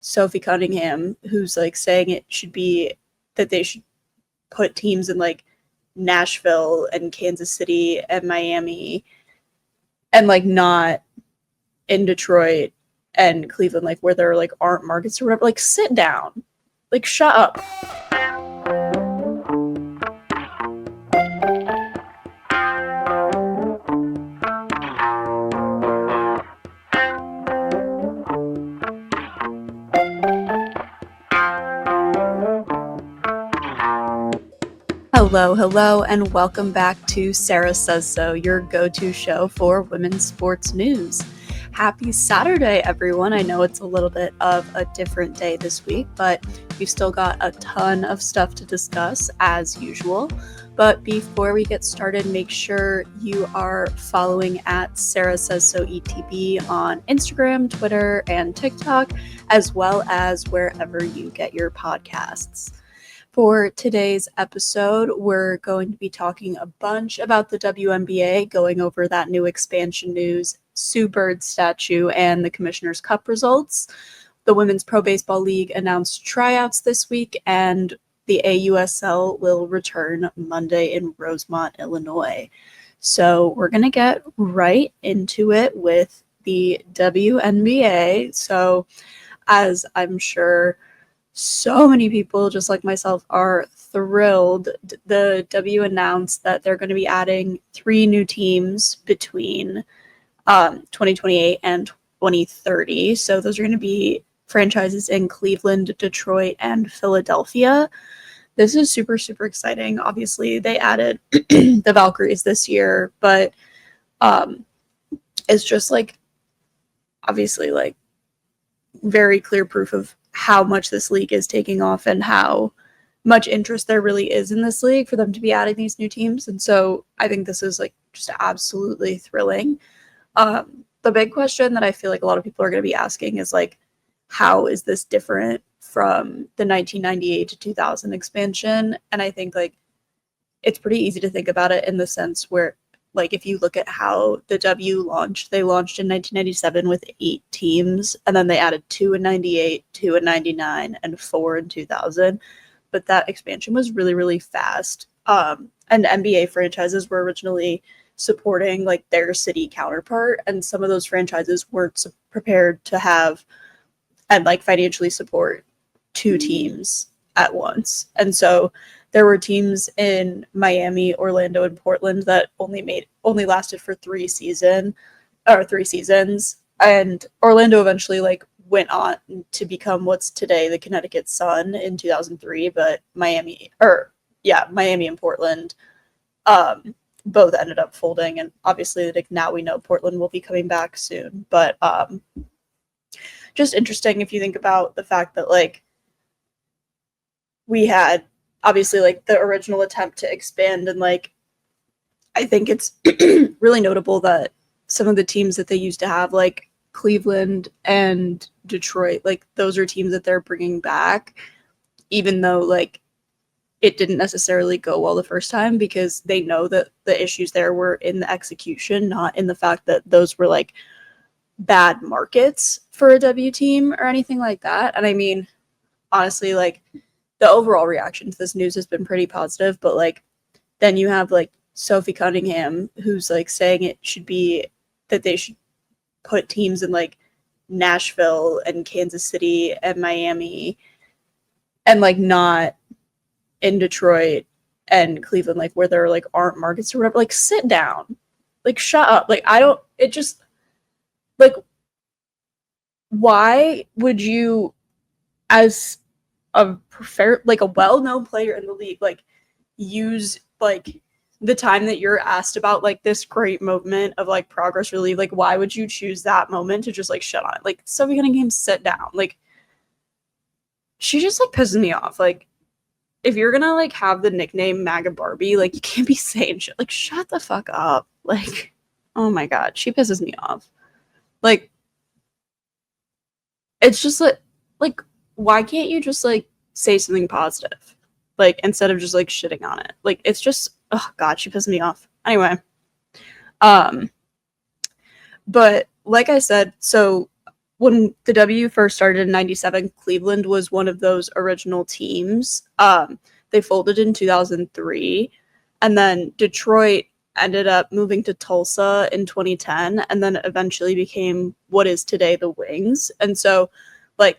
Sophie Cunningham, who's like saying it should be that they should put teams in like Nashville and Kansas City and Miami and like not in Detroit and Cleveland, like where there like aren't markets or whatever. Like sit down. Like shut up. Hello, and welcome back to Sarah Says So, your go-to show for women's sports news. Happy Saturday, everyone. I know it's a little bit of a different day this week, but we've still got a ton of stuff to discuss as usual. But before we get started, make sure you are following at Sarah Says So ETB on Instagram, Twitter, and TikTok, as well as wherever you get your podcasts. For today's episode, we're going to be talking a bunch about the WNBA, going over that new expansion news, Sue Bird statue, and the Commissioner's Cup results. The Women's Pro Baseball League announced tryouts this week, and the AUSL will return Monday in Rosemont, Illinois. So we're going to get right into it with the WNBA. So as I'm sure so many people, just like myself, are thrilled, the W announced that they're going to be adding 3 new teams between 2028 and 2030. So those are going to be franchises in Cleveland, Detroit, and Philadelphia. This is super, super exciting. Obviously, they added the Valkyries this year, but it's just like, obviously, like very clear proof of how much this league is taking off and how much interest there really is in this league for them to be adding these new teams. And so I think this is like just absolutely thrilling. The big question that I feel like a lot of people are going to be asking is like, how is this different from the 1998 to 2000 expansion? And I think like it's pretty easy to think about it in the sense where, like, if you look at how the W launched, they launched in 1997 with 8 teams, and then they added 2 in 98, 2 in 99, and 4 in 2000. But that expansion was really, really fast. And NBA franchises were originally supporting like their city counterpart, and some of those franchises weren't prepared to have and like financially support 2 teams at once. And so there were teams in Miami, Orlando, and Portland that only lasted for 3 seasons. And Orlando eventually like went on to become what's today the Connecticut Sun in 2003. But Miami and Portland both ended up folding. And obviously, like now we know Portland will be coming back soon. But just interesting if you think about the fact that like we had obviously like the original attempt to expand, and like I think it's really notable that some of the teams that they used to have, like Cleveland and Detroit, like those are teams that they're bringing back, even though like it didn't necessarily go well the first time, because they know that the issues there were in the execution, not in the fact that those were like bad markets for a W team or anything like that. And I mean, honestly, like the overall reaction to this news has been pretty positive, but like then you have like Sophie Cunningham, who's like saying it should be that they should put teams in like Nashville and Kansas City and Miami and like not in Detroit and Cleveland, like where there like aren't markets or whatever. Like sit down. Like shut up. Like it just like, why would you, as a well-known player in the league, like use like the time that you're asked about like this great moment of like progress relief, like why would you choose that moment to just like shut on it? Like Sophie Cunningham, sit down. Like she just like pisses me off. Like if you're gonna like have the nickname MAGA Barbie, like you can't be saying shit. Like shut the fuck up. Like oh my god, she pisses me off. Like it's just like why can't you just like say something positive, like instead of just like shitting on it? Like it's just, oh god, she pisses me off. Anyway, but like I said, so when the W first started in 97, Cleveland was one of those original teams. They folded in 2003, and then Detroit ended up moving to Tulsa in 2010, and then eventually became what is today the Wings. And so, like,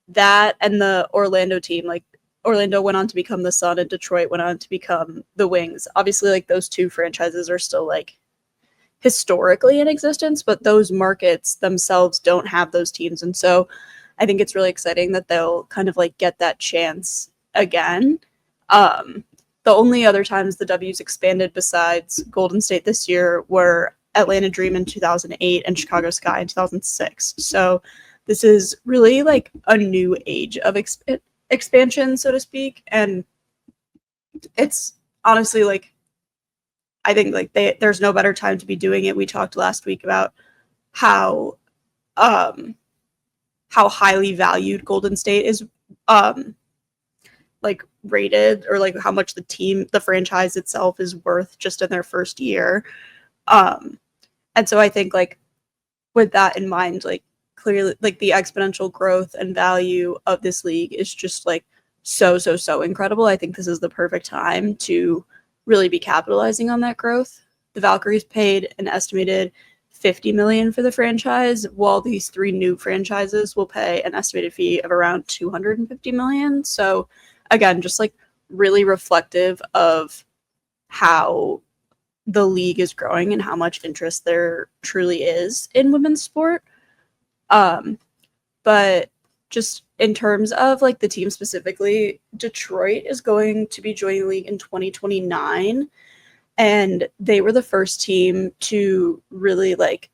that and the Orlando team, like, Orlando went on to become the Sun, and Detroit went on to become the Wings. Obviously, like, those two franchises are still, like, historically in existence, but those markets themselves don't have those teams. And so I think it's really exciting that they'll kind of like get that chance again. The only other times the W's expanded besides Golden State this year were Atlanta Dream in 2008 and Chicago Sky in 2006. So this is really like a new age of expansion, so to speak. And it's honestly like, I think like there's no better time to be doing it. We talked last week about how highly valued Golden State is like rated, or like how much the franchise itself is worth just in their first year. And so I think like with that in mind, like clearly like the exponential growth and value of this league is just like so incredible. I think this is the perfect time to really be capitalizing on that growth. The Valkyries paid an estimated $50 million for the franchise, while these three new franchises will pay an estimated fee of around $250 million. So again, just like really reflective of how the league is growing and how much interest there truly is in women's sport. But just in terms of like the team specifically, Detroit is going to be joining the league in 2029, and they were the first team to really like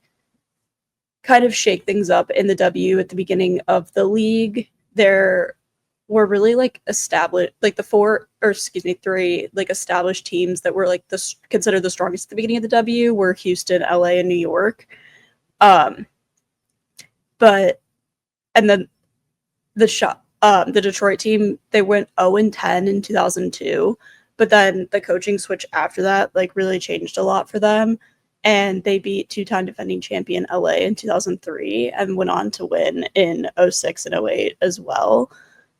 kind of shake things up in the W at the beginning of the league. There were really like established, like three like established teams that were like considered the strongest at the beginning of the W were Houston, LA, and New York. But and then the Detroit team, they went 0-10 in 2002, but then the coaching switch after that like really changed a lot for them, and they beat two-time defending champion LA in 2003 and went on to win in 06 and 08 as well.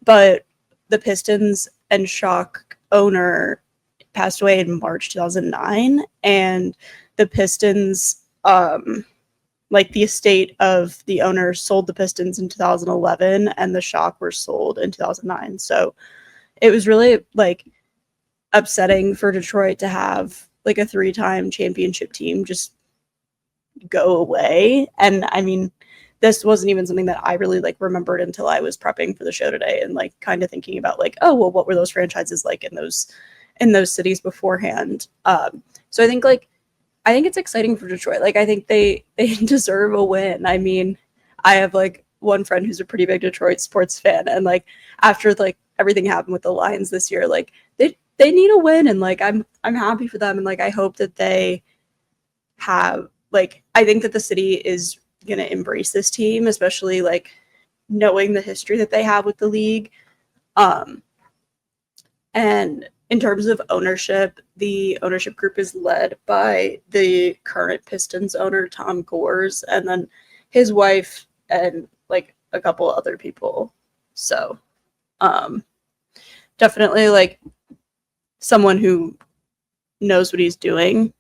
But the Pistons and Shock owner passed away in March 2009, and the Pistons like the estate of the owner sold the Pistons in 2011, and the Shock were sold in 2009. So it was really like upsetting for Detroit to have like a three-time championship team just go away. And I mean, this wasn't even something that I really like remembered until I was prepping for the show today and like kind of thinking about like, oh, well, what were those franchises like in those cities beforehand? So I think it's exciting for Detroit. Like, I think they deserve a win. I mean, I have like one friend who's a pretty big Detroit sports fan, and like after like everything happened with the Lions this year, like they need a win, and like I'm happy for them, and like I hope that they have like, I think that the city is gonna embrace this team, especially like knowing the history that they have with the league. And in terms of ownership, the ownership group is led by the current Pistons owner, Tom Gores, and then his wife and like a couple other people. So definitely like someone who knows what he's doing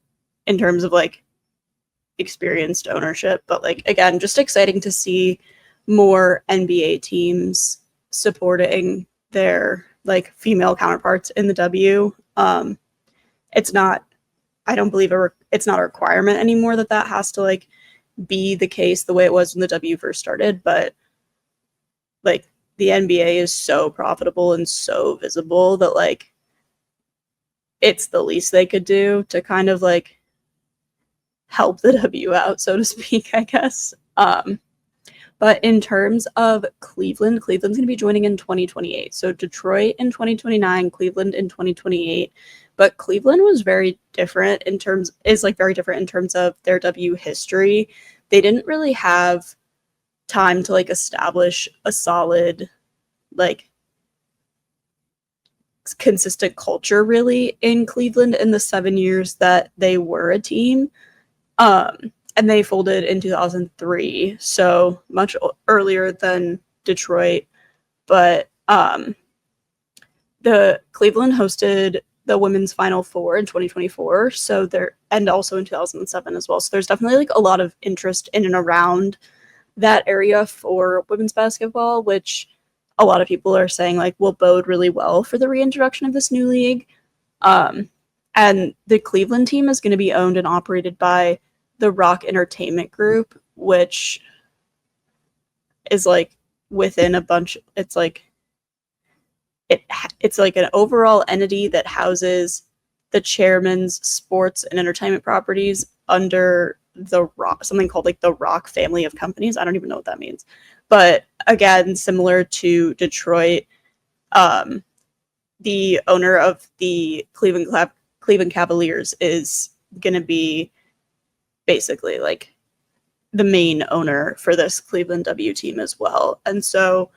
in terms of like experienced ownership. But like, again, just exciting to see more NBA teams supporting their like female counterparts in the W. It's not, I don't believe it's not a requirement anymore that has to like be the case the way it was when the W first started, but like the NBA is so profitable and so visible that like it's the least they could do to kind of like help the W out, so to speak, I guess. But in terms of Cleveland's going to be joining in 2028. So Detroit in 2029, Cleveland in 2028. But Cleveland was very different in terms of their W history. They didn't really have time to like establish a solid, like consistent culture really in Cleveland in the 7 years that they were a team. and they folded in 2003, so much earlier than Detroit. But the Cleveland hosted the women's Final Four in 2024, so and also in 2007 as well. So there's definitely like a lot of interest in and around that area for women's basketball, which a lot of people are saying like will bode really well for the reintroduction of this new league. And the Cleveland team is going to be owned and operated by the Rock Entertainment Group, which is like within a bunch. It's like an overall entity that houses the chairman's sports and entertainment properties under the Rock, something called like the Rock family of companies. I don't even know what that means. But again, similar to Detroit, the owner of the Cleveland Cavaliers is going to be basically like the main owner for this Cleveland W team as well. And so,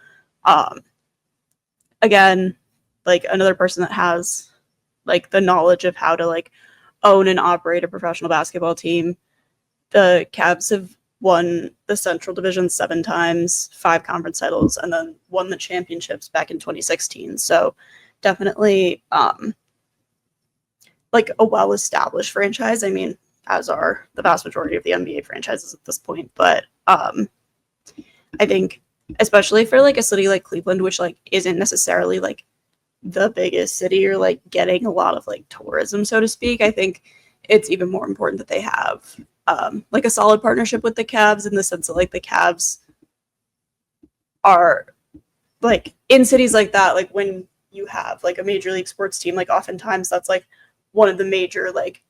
again, like another person that has like the knowledge of how to like own and operate a professional basketball team. The Cavs have won the Central Division 7 times, 5 conference titles, and then won the championships back in 2016. So definitely like a well-established franchise. I mean, as are the vast majority of the NBA franchises at this point. But I think especially for like a city like Cleveland, which like isn't necessarily like the biggest city or like getting a lot of like tourism, so to speak, I think it's even more important that they have like a solid partnership with the Cavs, in the sense that like the Cavs are like in cities like that, like when you have like a major league sports team, like oftentimes that's like one of the major like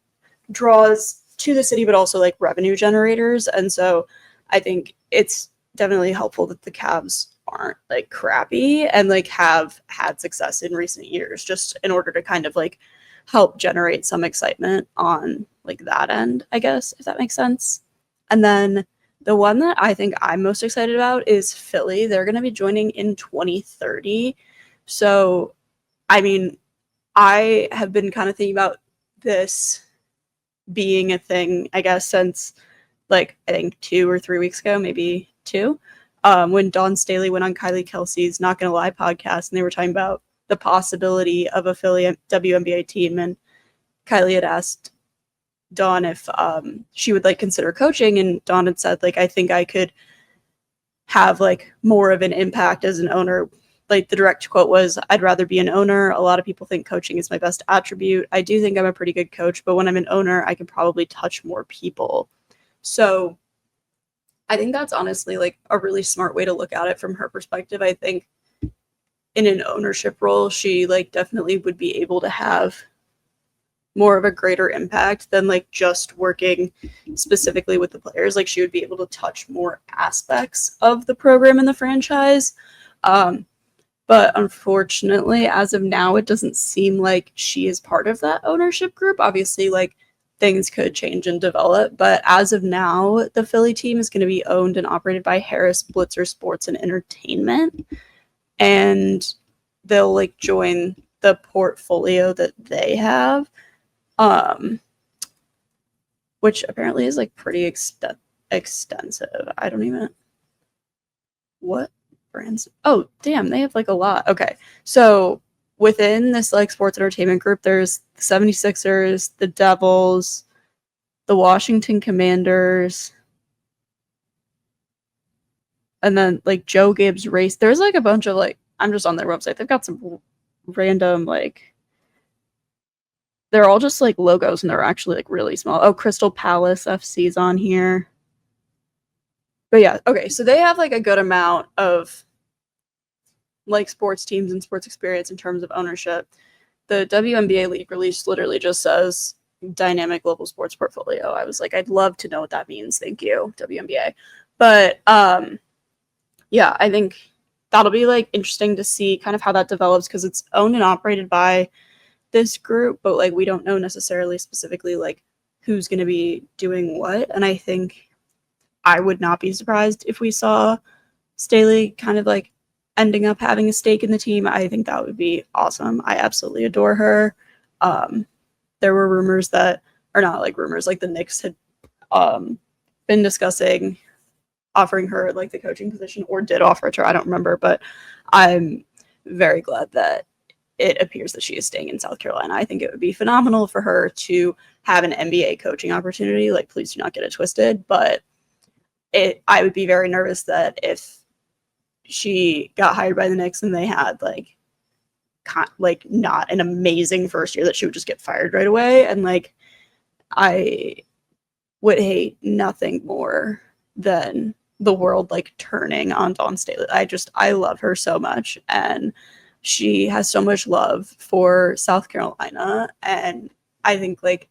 draws to the city, but also like revenue generators. And so I think it's definitely helpful that the Cavs aren't like crappy and like have had success in recent years, just in order to kind of like help generate some excitement on like that end, I guess, if that makes sense. And then the one that I think I'm most excited about is Philly. They're going to be joining in 2030. So, I mean, I have been kind of thinking about this being a thing, I guess, since like I think 2 or 3 weeks ago, maybe 2, when Dawn Staley went on Kylie Kelsey's Not Gonna Lie podcast, and they were talking about the possibility of a Philly WNBA team, and Kylie had asked Dawn if she would like consider coaching, and Dawn had said like, I think I could have like more of an impact as an owner. Like the direct quote was, I'd rather be an owner. A lot of people think coaching is my best attribute. I do think I'm a pretty good coach, but when I'm an owner, I can probably touch more people. So I think that's honestly like a really smart way to look at it from her perspective. I think in an ownership role, she like definitely would be able to have more of a greater impact than like just working specifically with the players. Like she would be able to touch more aspects of the program and the franchise. But unfortunately, as of now, it doesn't seem like she is part of that ownership group. Obviously, like things could change and develop, but as of now, the Philly team is going to be owned and operated by Harris Blitzer Sports and Entertainment, and they'll like join the portfolio that they have, which apparently is like pretty extensive. I don't even what brands. Oh, damn, they have like a lot. Okay, so within this like sports entertainment group, there's the 76ers, the Devils, the Washington Commanders, and then like Joe Gibbs race. There's like a bunch of like, I'm just on their website. They've got some random like, they're all just like logos and they're actually like really small. Oh, Crystal Palace FC's on here. But yeah, okay, so they have like a good amount of like sports teams and sports experience in terms of ownership. The WNBA league release literally just says dynamic global sports portfolio. I was like, I'd love to know what that means. Thank you, WNBA. But yeah, I think that'll be like interesting to see kind of how that develops, because it's owned and operated by this group, but like we don't know necessarily specifically like who's going to be doing what. And I think I would not be surprised if we saw Staley kind of like ending up having a stake in the team. I think that would be awesome. I absolutely adore her. There were rumors that, or not like rumors, like the Knicks had been discussing offering her like the coaching position, or did offer it to her. I don't remember, but I'm very glad that it appears that she is staying in South Carolina. I think it would be phenomenal for her to have an NBA coaching opportunity. Like, please do not get it twisted, but I would be very nervous that if she got hired by the Knicks and they had like not an amazing first year, that she would just get fired right away. And like, I would hate nothing more than the world like turning on Dawn Staley. I love her so much, and she has so much love for South Carolina, and I think like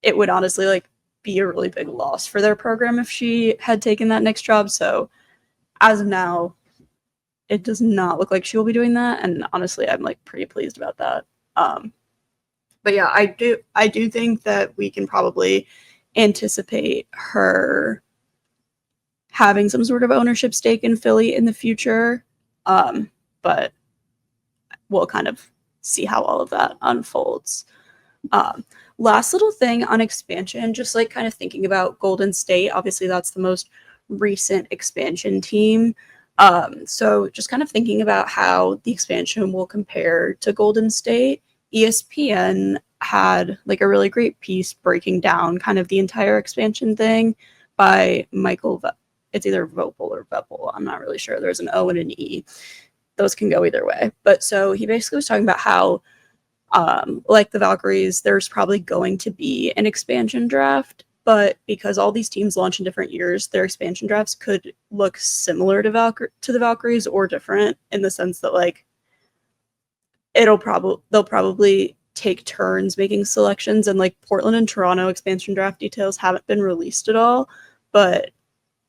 it would honestly like be a really big loss for their program if she had taken that next job. So as of now, it does not look like she will be doing that, and honestly, I'm like pretty pleased about that. But yeah, I do think that we can probably anticipate her having some sort of ownership stake in Philly in the future. But we'll kind of see how all of that unfolds. Last little thing on expansion, just like kind of thinking about Golden State. Obviously, that's the most recent expansion team. So just kind of thinking about how the expansion will compare to Golden State. ESPN had like a really great piece breaking down kind of the entire expansion thing by Michael. It's either Vopel or Vepel. I'm not really sure. There's an O and an E. Those can go either way. But so he basically was talking about how, like the Valkyries, there's probably going to be an expansion draft, but because all these teams launch in different years, their expansion drafts could look similar to the Valkyries or different, in the sense that like they'll probably take turns making selections, and like Portland and Toronto expansion draft details haven't been released at all, but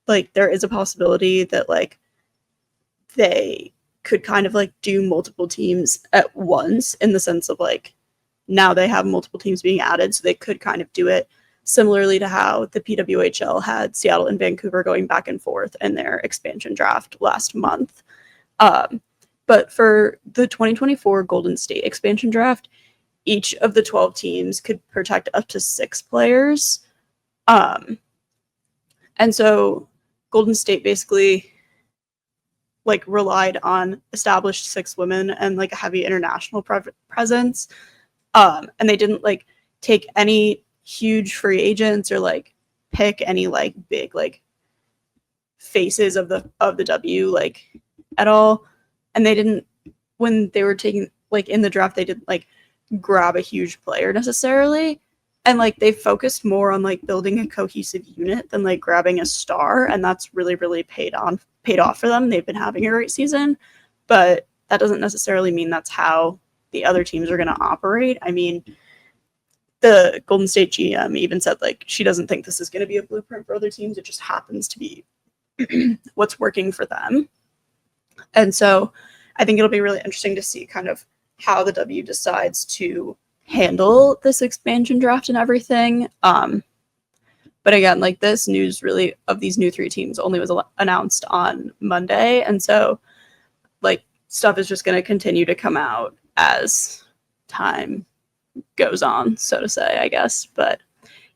like there is a possibility that like they could kind of like do multiple teams at once, in the sense of like now they have multiple teams being added, so they could kind of do it similarly to how the PWHL had Seattle and Vancouver going back and forth in their expansion draft last month. But for the 2024 Golden State expansion draft, each of the 12 teams could protect up to 6 players. And so Golden State basically like relied on established 6 women and like a heavy international presence. And they didn't like take any huge free agents or like pick any like big like faces of the W like at all. And they didn't, when they were taking like in the draft, they didn't like grab a huge player necessarily. And like they focused more on like building a cohesive unit than like grabbing a star, and that's really, really paid off for them. They've been having a great season, but that doesn't necessarily mean that's how the other teams are going to operate. I mean, the Golden State GM even said like she doesn't think this is going to be a blueprint for other teams. It just happens to be what's working for them. And so I think it'll be really interesting to see kind of how the W decides to handle this expansion draft and everything. But again, like this news really of these new 3 teams only was announced on Monday. And so like stuff is just going to continue to come out as time goes on, so to say, I guess. But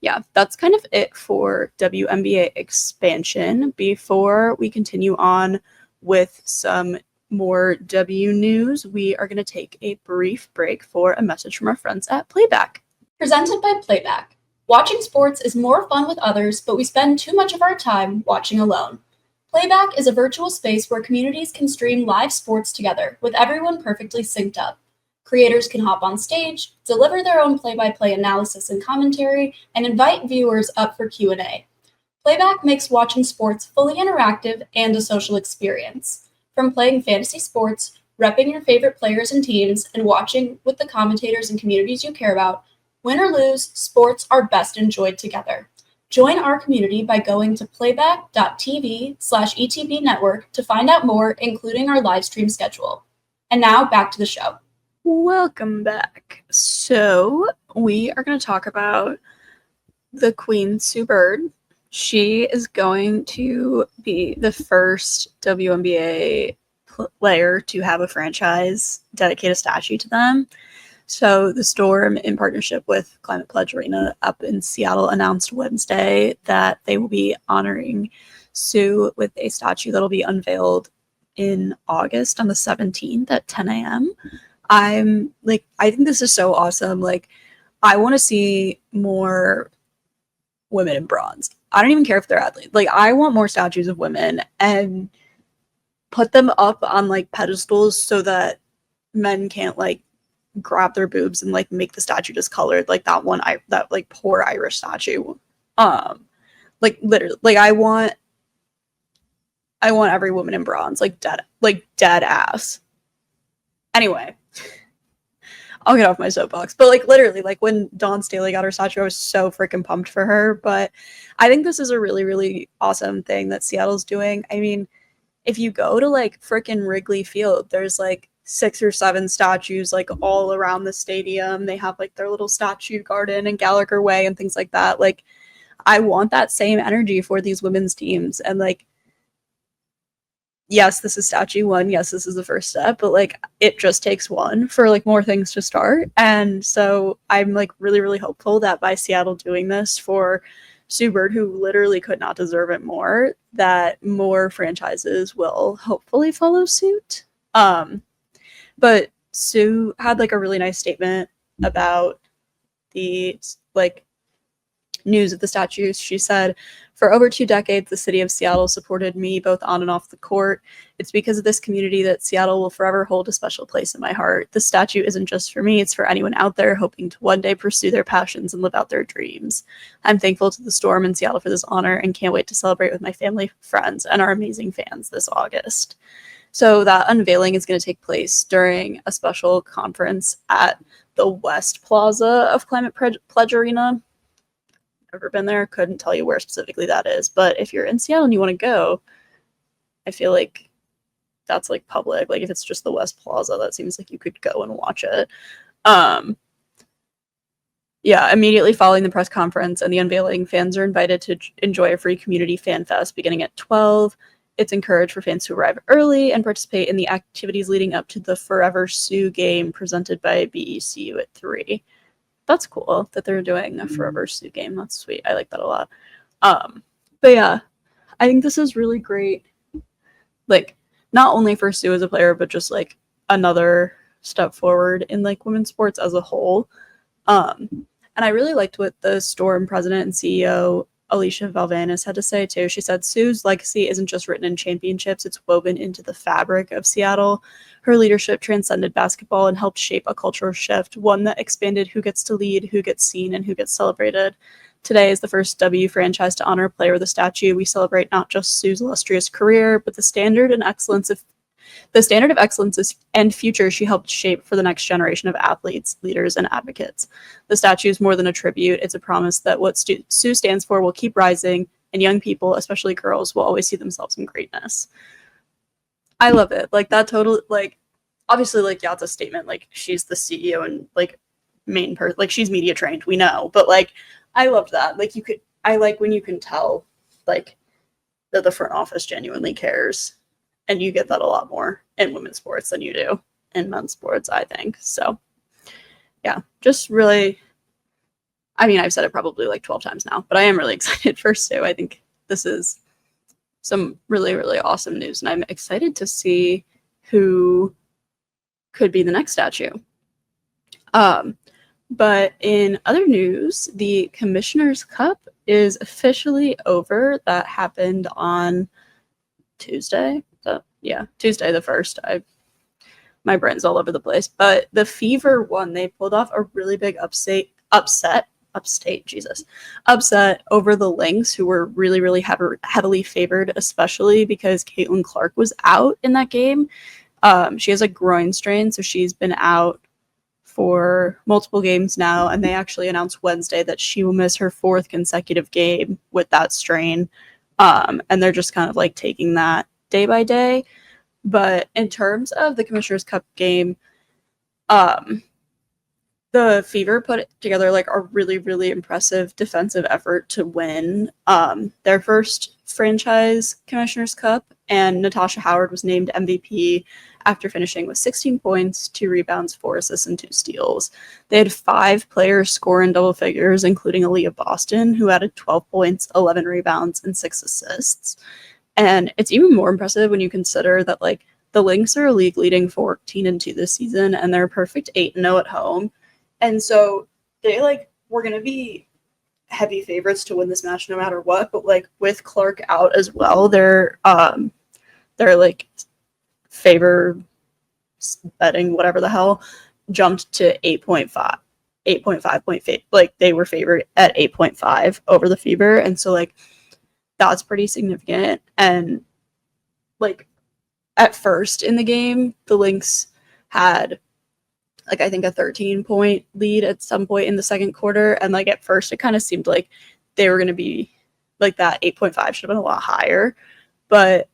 yeah, that's kind of it for WNBA expansion. Before we continue on with some more W news, we are going to take a brief break for a message from our friends at Playback. Presented by Playback. Watching sports is more fun with others, but we spend too much of our time watching alone. Playback is a virtual space where communities can stream live sports together, with everyone perfectly synced up. Creators can hop on stage, deliver their own play-by-play analysis and commentary, and invite viewers up for Q&A. Playback makes watching sports fully interactive and a social experience. From playing fantasy sports, repping your favorite players and teams, and watching with the commentators and communities you care about, win or lose, sports are best enjoyed together. Join our community by going to playback.tv/ETB network to find out more, including our live stream schedule. And now back to the show. Welcome back. So we are going to talk about the Queen Sue Bird. She is going to be the first WNBA player to have a franchise dedicate a statue to them. So the Storm, in partnership with Climate Pledge Arena up in Seattle, announced Wednesday that they will be honoring Sue with a statue that'll be unveiled in August on the 17th at 10 a.m. I think this is so awesome. Like, I want to see more women in bronze. I don't even care if they're athletes. Like, I want more statues of women and put them up on like pedestals so that men can't like grab their boobs and like make the statue discolored, like that like poor Irish statue. Like literally, like I want every woman in bronze, like dead ass. Anyway, I'll get off my soapbox. But like literally, like when Dawn Staley got her statue, I was so freaking pumped for her. But I think this is a really, really awesome thing that Seattle's doing. I mean, if you go to like freaking Wrigley Field, there's like 6 or 7 statues like all around the stadium. They have like their little statue garden and Gallagher Way and things like that. Like, I want that same energy for these women's teams. And like, yes, this is statue 1. Yes, this is the first step, but like it just takes one for like more things to start. And so I'm like really, really hopeful that by Seattle doing this for Sue Bird, who literally could not deserve it more, that more franchises will hopefully follow suit. But Sue had like a really nice statement about the like news of the statues. She said, "For over 2 decades, the city of Seattle supported me both on and off the court. It's because of this community that Seattle will forever hold a special place in my heart. This statue isn't just for me, it's for anyone out there hoping to one day pursue their passions and live out their dreams. I'm thankful to the Storm in Seattle for this honor and can't wait to celebrate with my family, friends, and our amazing fans this August." So that unveiling is going to take place during a special conference at the West Plaza of Climate Pledge Arena. Never been there, couldn't tell you where specifically that is, but if you're in Seattle and you want to go, I feel like that's like public. Like if it's just the West Plaza, that seems like you could go and watch it. Yeah, immediately following the press conference and the unveiling, fans are invited to enjoy a free community fan fest beginning at 12. It's encouraged for fans to arrive early and participate in the activities leading up to the Forever Sue game presented by BECU at 3. That's cool that they're doing a Forever Sue game. That's sweet. I like that a lot. But yeah, I think this is really great. Like, not only for Sue as a player, but just like another step forward in like women's sports as a whole. And I really liked what the Storm president and CEO Alicia Valvanis had to say too. She said, "Sue's legacy isn't just written in championships, it's woven into the fabric of Seattle. Her leadership transcended basketball and helped shape a cultural shift, one that expanded who gets to lead, who gets seen, and who gets celebrated. Today is the first W franchise to honor a player with a statue. We celebrate not just Sue's illustrious career, but the standard of excellence and future she helped shape for the next generation of athletes, leaders, and advocates. The statue is more than a tribute. It's a promise that what Sue stands for will keep rising, and young people, especially girls, will always see themselves in greatness." I love it. Like, that total, like, obviously, like, yeah, it's a statement. Like, she's the CEO and, like, main person. Like, she's media trained. We know. But, like, I loved that. Like, I like when you can tell, like, that the front office genuinely cares. And you get that a lot more in women's sports than you do in men's sports, I think. So, yeah, just really, I mean, I've said it probably like 12 times now, but I am really excited for Sue. I think this is some really, really awesome news, and I'm excited to see who could be the next statue. But in other news, the Commissioner's Cup is officially over. That happened on Tuesday. Tuesday the 1st. My brain's all over the place. But the Fever won. They pulled off a really big upset over the Lynx, who were really, really heavily favored, especially because Caitlin Clark was out in that game. She has a groin strain, so she's been out for multiple games now, and they actually announced Wednesday that she will miss her 4th consecutive game with that strain. And they're just kind of like taking that day by day. But in terms of the Commissioner's Cup game, the Fever put together like a really, really impressive defensive effort to win their first franchise Commissioner's Cup, and Natasha Howard was named MVP after finishing with 16 points, 2 rebounds, 4 assists, and 2 steals. They had 5 players score in double figures, including Aaliyah Boston, who added 12 points, 11 rebounds, and 6 assists. And it's even more impressive when you consider that, like, the Lynx are a league leading 14-2 this season, and they're a perfect 8-0 at home. And so they, like, were going to be heavy favorites to win this match no matter what. But, like, with Clark out as well, they're like, favor betting, whatever the hell, jumped to 8.5 point favor. Like, they were favored at 8.5 over the Fever. And so, like, that's pretty significant. And, like, at first in the game, the Lynx had, like, I think a 13-point lead at some point in the second quarter. And, like, at first it kind of seemed like they were going to be, like, that 8.5 should have been a lot higher. But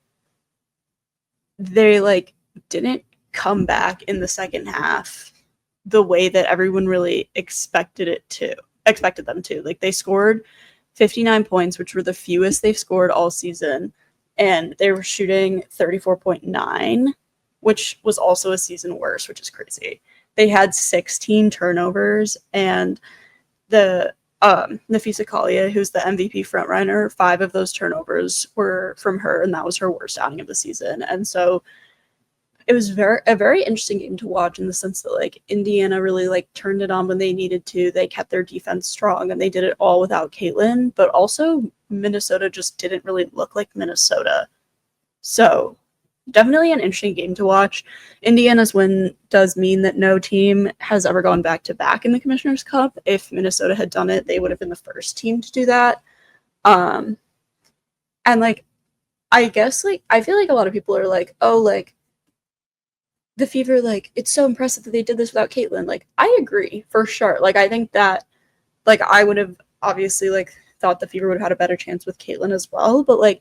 they, like, didn't come back in the second half the way that everyone really expected them to. Like, they scored 59 points, which were the fewest they've scored all season, and they were shooting 34.9, which was also a season worst, which is crazy. They had 16 turnovers, and the Nafisa Kalia, who's the MVP frontrunner, 5 of those turnovers were from her, and that was her worst outing of the season. And so it was a very interesting game to watch in the sense that, like, Indiana really, like, turned it on when they needed to. They kept their defense strong, and they did it all without Caitlin. But also Minnesota just didn't really look like Minnesota. So definitely an interesting game to watch. Indiana's win does mean that no team has ever gone back-to-back in the Commissioner's Cup. If Minnesota had done it, they would have been the first team to do that. And, like, I guess, like, I feel like a lot of people are like, oh, like, the Fever, like, it's so impressive that they did this without Caitlin. Like, I agree, for sure. Like, I think that, like, I would have obviously, like, thought the Fever would have had a better chance with Caitlin as well. But, like,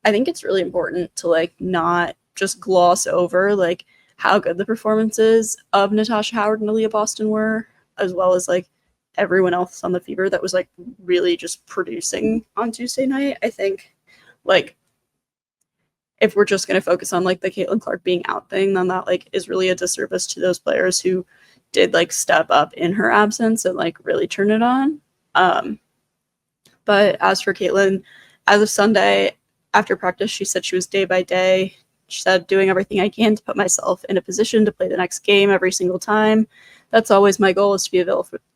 I think it's really important to, like, not just gloss over, like, how good the performances of Natasha Howard and Aaliyah Boston were, as well as, like, everyone else on the Fever that was, like, really just producing on Tuesday night. I think, like, if we're just going to focus on, like, the Caitlin Clark being out thing, then that, like, is really a disservice to those players who did, like, step up in her absence and, like, really turn it on. But as for Caitlin, as of Sunday, after practice, she said she was day by day. She said, doing everything I can to put myself in a position to play the next game every single time. That's always my goal, is to be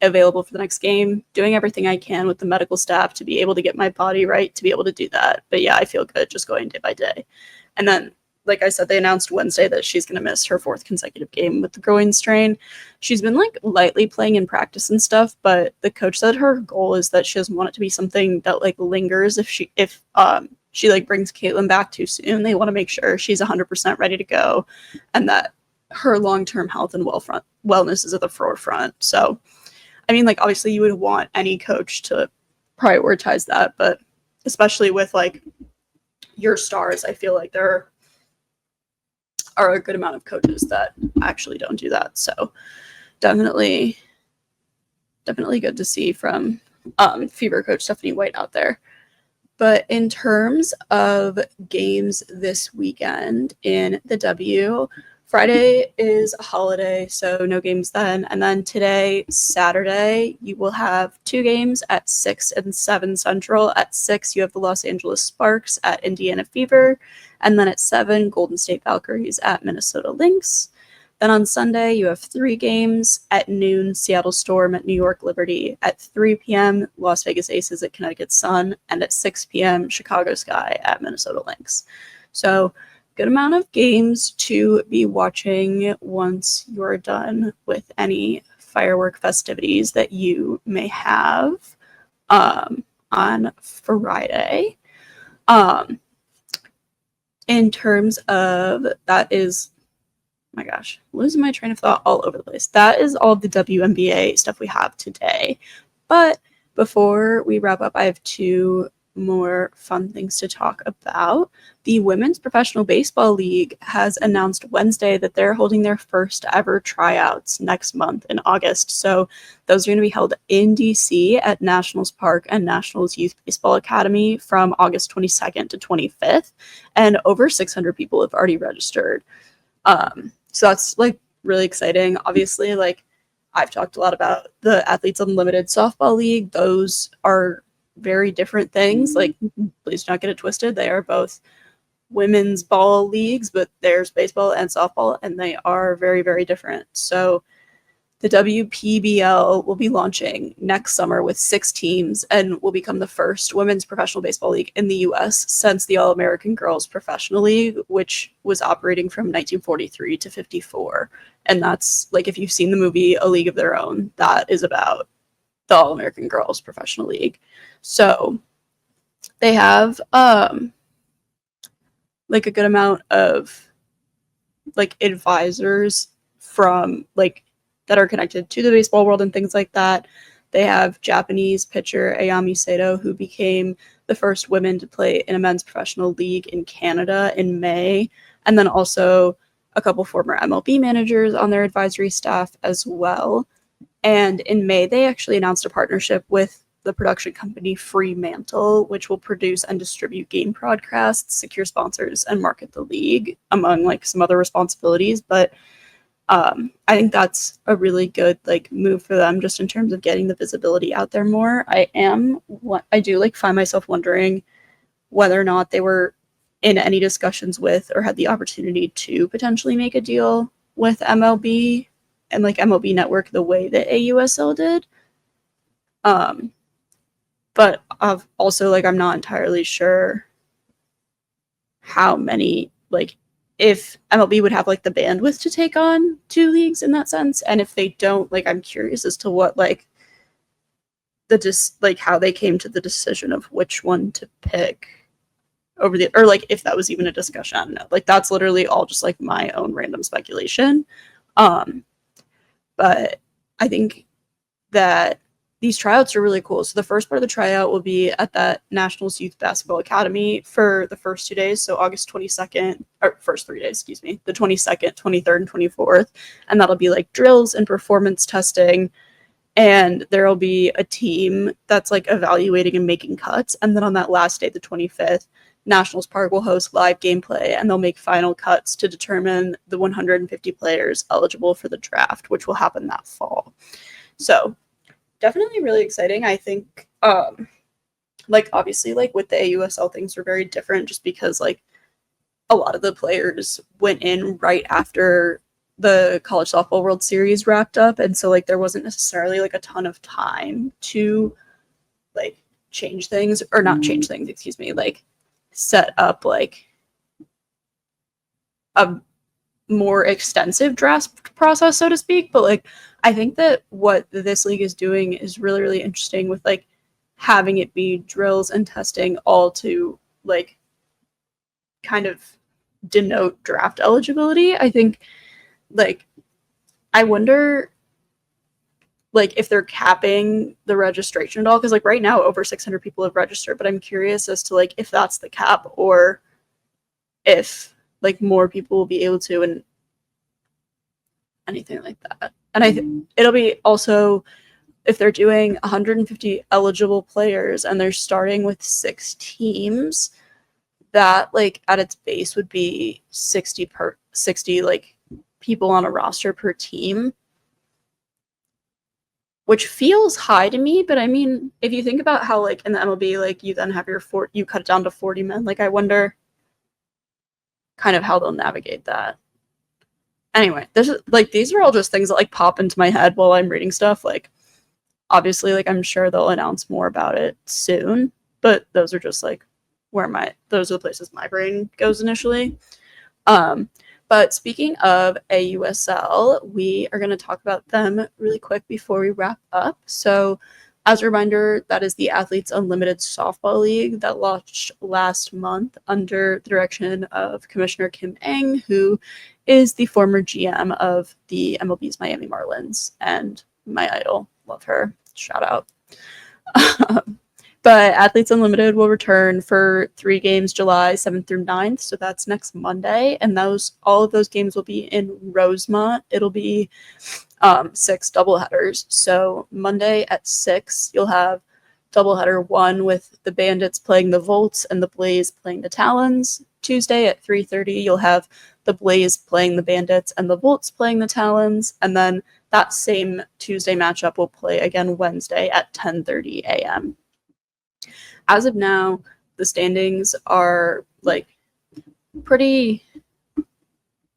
available for the next game, doing everything I can with the medical staff to be able to get my body right to be able to do that. But yeah, I feel good just going day by day. And then, like I said, they announced Wednesday that she's going to miss her 4th consecutive game with the groin strain. She's been, like, lightly playing in practice and stuff, but the coach said her goal is that she doesn't want it to be something that, like, lingers if she like, brings Caitlin back too soon. They want to make sure she's 100% ready to go and that her long-term health and wellness is at the forefront. So, I mean, like, obviously you would want any coach to prioritize that, but especially with, like, your stars, I feel like there are a good amount of coaches that actually don't do that. So definitely good to see from Fever coach Stephanie White out there. But in terms of games this weekend in the W, Friday is a holiday, so no games then. And then today, Saturday, you will have 2 games at 6 and 7 Central. At 6, you have the Los Angeles Sparks at Indiana Fever. And then at 7, Golden State Valkyries at Minnesota Lynx. Then on Sunday, you have 3 games. At noon, Seattle Storm at New York Liberty. At 3 p.m., Las Vegas Aces at Connecticut Sun. And at 6 p.m., Chicago Sky at Minnesota Lynx. So, good amount of games to be watching once you're done with any firework festivities that you may have on Friday. In terms of, that is, oh my gosh, losing my train of thought all over the place. That is all the WNBA stuff we have today. But before we wrap up, I have 2 more fun things to talk about. The Women's Professional Baseball League has announced Wednesday that they're holding their first ever tryouts next month in August. So those are going to be held in DC at Nationals Park and Nationals Youth Baseball Academy from August 22nd to 25th. And over 600 people have already registered. So that's like really exciting. Obviously, like I've talked a lot about the Athletes Unlimited softball league. Those are very different things. Like, please do not get it twisted. They are both women's ball leagues, but there's baseball and softball, and they are very, very different. So the WPBL will be launching next summer with 6 teams and will become the first women's professional baseball league in the US since the All-American Girls Professional League, which was operating from 1943 to 54. And that's, like, if you've seen the movie A League of Their Own, that is about the All-American Girls Professional League. So they have like a good amount of like advisors from like that are connected to the baseball world and things like that. They have Japanese pitcher Ayami Sato, who became the first woman to play in a men's professional league in Canada in May, and then also a couple former MLB managers on their advisory staff as well. And in May, they actually announced a partnership with the production company Fremantle, which will produce and distribute game broadcasts, secure sponsors, and market the league, among like some other responsibilities. But I think that's a really good like move for them, just in terms of getting the visibility out there more. I do like find myself wondering whether or not they were in any discussions with or had the opportunity to potentially make a deal with MLB and like MLB Network the way that AUSL did. But also like I'm not entirely sure how many like if MLB would have like the bandwidth to take on 2 leagues in that sense, and if they don't, like I'm curious as to what like like how they came to the decision of which one to pick over the, or like if that was even a discussion. I don't know. Like that's literally all just like my own random speculation. But I think that these tryouts are really cool. So the first part of the tryout will be at that Nationals Youth Basketball Academy for the first 2 days. So August 22nd, or first 3 days, excuse me, the 22nd, 23rd, and 24th. And that'll be like drills and performance testing. And there'll be a team that's like evaluating and making cuts. And then on that last day, the 25th, Nationals Park will host live gameplay, and they'll make final cuts to determine the 150 players eligible for the draft, which will happen that fall. So definitely really exciting. I think like obviously like with the AUSL things were very different just because like a lot of the players went in right after the College Softball World Series wrapped up, and so like there wasn't necessarily like a ton of time to like change things, or not change things, excuse me, like set up like a more extensive draft process, so to speak. But like I think that what this league is doing is really, really interesting with like having it be drills and testing all to like kind of denote draft eligibility. I think like I wonder like if they're capping the registration at all, because like right now over 600 people have registered, but I'm curious as to like if that's the cap or if like more people will be able to and anything like that. And I think it'll be also, if they're doing 150 eligible players and they're starting with 6 teams, that like at its base would be 60 like people on a roster per team, which feels high to me. But I mean, if you think about how like in the MLB, like you then have you cut it down to 40 men, like I wonder kind of how they'll navigate that. Anyway, these are all just things that like pop into my head while I'm reading stuff. Like obviously like I'm sure they'll announce more about it soon, but those are just like those are the places my brain goes initially. But speaking of AUSL, we are going to talk about them really quick before we wrap up. So as a reminder, that is the Athletes Unlimited Softball League that launched last month under the direction of Commissioner Kim Eng, who is the former GM of the MLB's Miami Marlins and my idol. Love her. Shout out. But Athletes Unlimited will return for 3 games July 7th through 9th. So that's next Monday. And all of those games will be in Rosemont. It'll be 6 doubleheaders. So Monday at 6, you'll have doubleheader 1 with the Bandits playing the Volts and the Blaze playing the Talons. Tuesday at 3:30, you'll have the Blaze playing the Bandits and the Volts playing the Talons, and then that same Tuesday matchup will play again Wednesday at 10:30 a.m. As of now, the standings are like pretty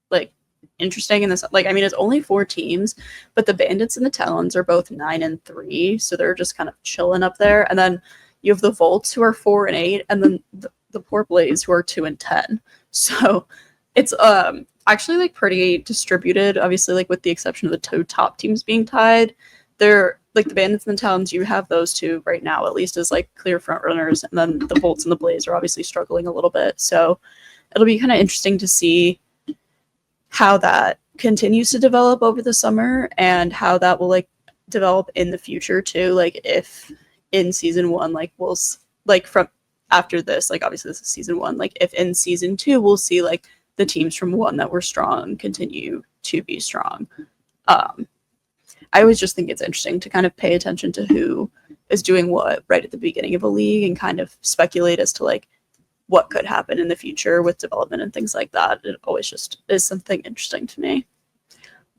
like interesting in this. Like, I mean, it's only 4 teams, but the Bandits and the Talons are both 9-3, so they're just kind of chilling up there. And then you have the Volts who are 4-8, and then the poor Blaze who are 2-10. So it's actually like pretty distributed. Obviously, like with the exception of the 2 top teams being tied, they're like the Bandits and the Talons. You have those 2 right now, at least as like clear front runners, and then the Volts and the Blaze are obviously struggling a little bit. So it'll be kind of interesting to see how that continues to develop over the summer and how that will like develop in the future too. Like if in season 1, like we'll like from after this, like obviously this is season 1, like if in season 2 we'll see like the teams from 1 that were strong continue to be strong. I always just think it's interesting to kind of pay attention to who is doing what right at the beginning of a league and kind of speculate as to like what could happen in the future with development and things like that. It always just is something interesting to me.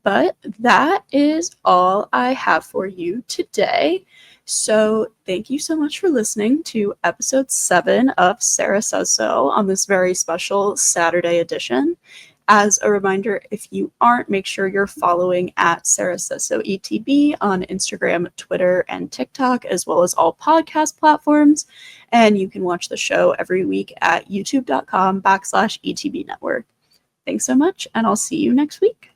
But that is all I have for you today. So thank you so much for listening to episode 7 of Sarah Says So on this very special Saturday edition. As a reminder, if you aren't, make sure you're following at Sarah Says So ETB on Instagram, Twitter, and TikTok, as well as all podcast platforms. And you can watch the show every week at youtube.com/ETB Network. Thanks so much, and I'll see you next week.